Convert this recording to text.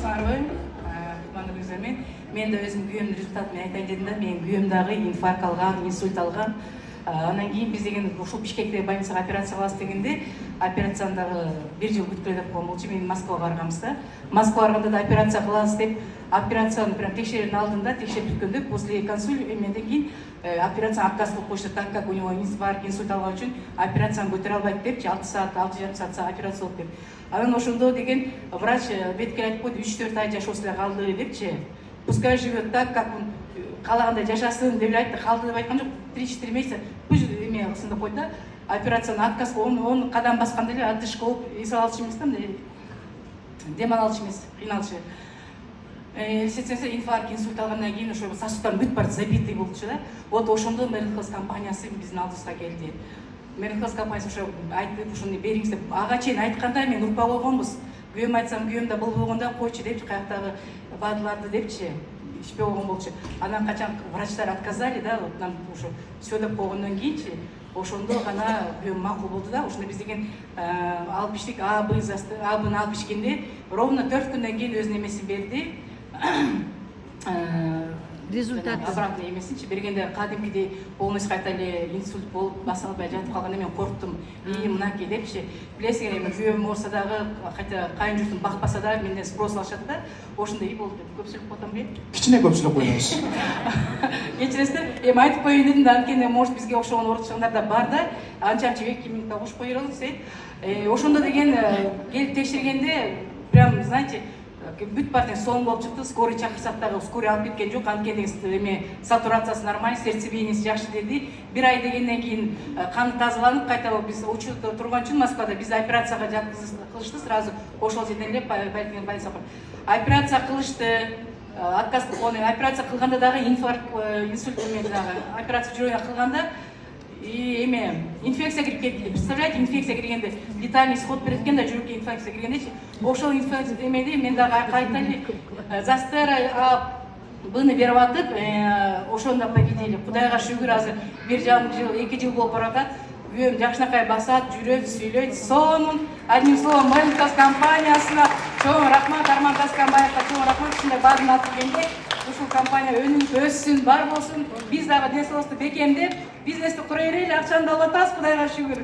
саламатсыңарбы? Кутмандуу көрсөмүн. Мен да өзүм күйөөмдүн результатын айтайын дедим да, менин күйөөм дагы инфаркт алган, инсульт алган. Анан кийин биз деген ушул Бишкекте больницага операция кылабыз дегенде, операцияны дагы 1 жыл күткүлө деп койгон болчу. Мен Москвага барганбыз да. Москвага барганда да операция кылабыз деп, операцияны прям текшерүүнүн алдында текшерип бүткөндө, после консуль эмеден кийин операцияны отказ кылып коюшту, так как у него инфаркт, инсульт алган үчүн операцияны көтөрө албайт депчи, 6 саат, 6,5 саат операция болуп деп. Анан ошондо деген врач беткер айтып койду, 3-4 ай жашоосу эле калды депчи. Пускай живет так, как он калагандай жашасын деп айтты, калды деп айткан жок. 3-4 месяца эме кылсын деп койду да. Операцияны отказ, он кадам басканда эле отдышка болуп, эс алчу эмес да, мындай дем алчу эмес, кыйналчу. Сетсеңсе инфаркт, инсульт алгандан кийин ошо сосудтар бүт бар забитый болчу да. Вот ошондо Medical компаниясы биздин алдыбызга келди. Medical компаниясы ошо айтып, ошону бериңиз деп. Ага чейин айтканда мен урпа болгонбуз. Күйөөм айтсам, күйөөм да бул болгондо койчу депчи, каяктагы баадыларды депчи. Ишпей болгон болчу. Анан качан врачтар отказали, да, вот нам ошо всё деп койгондон кийинчи, ошондо гана күйөөм макул болду да. Ошондо биз деген алып иштик, абыны алып ишкенде ровно 4 күндөн кийин өзүнүн эмесин берди. Результат обратно эмесинчи бергенде кадимкидей полностью кайта эле инсульт болуп баса албай жатып калганда мен корктум. Мынакей депчи. Билесиңер, эми күйөөм орса дагы, кайта кайын журтун бакпаса да менден спрос алышат да. Ошондой болду деп көпчүлүк болтом бе? Кичине көпчүлүк койдуңуз. Кечиресиздер, эми айтып коеюн дедим да, анткени может бизге окшогон орчугандар да бар да, анча-анча 2 минутта кошуп кое беребиз дейт. Ошондо деген келип текшергенде, прям, знаете, бүт бартын сон болуп чыкты, скорый чакырсак дагы скорый алып кеткен жок, анткени эме сатурациясы нормально, сердцебиенияси жакшы деди. 1 ай дегенден кийин каны тазаланып, кайта биз учетто турган үчүн Москвада биз операцияга кылышты сразу, ошол жерден эле больницага. Операция кылышты, отказ кылган, операция кылганда дагы инфаркт, инсульт эмне дагы, операция жүрөгүнө кылганда эме инфекция кирип кетти. Представляете, инфекция киргенде летальный исход берет экен да, жүрөккө инфекция киргендечи. Ошол инфекция эмеди мен дагы кайта эле застера быны берип атып, ошондо победили. Кудайга шүгүр, азыр 1,5 жыл, 2 жыл болуп баратат. Күйөөм жакшынакай басат, жүрөт, сүйлөйт. Сонун, одним словом, Medical компаниясына чоң рахмат, Арман Тасканбаевга чоң рахмат. Ушундай баарын алып келгенде ушул компания өнүгүп өссүн, бар болсун. Биз дагы ден соолукту бекемдеп, бизнести кура берели, акчаны да алып атабыз, Кудайга шүгүр.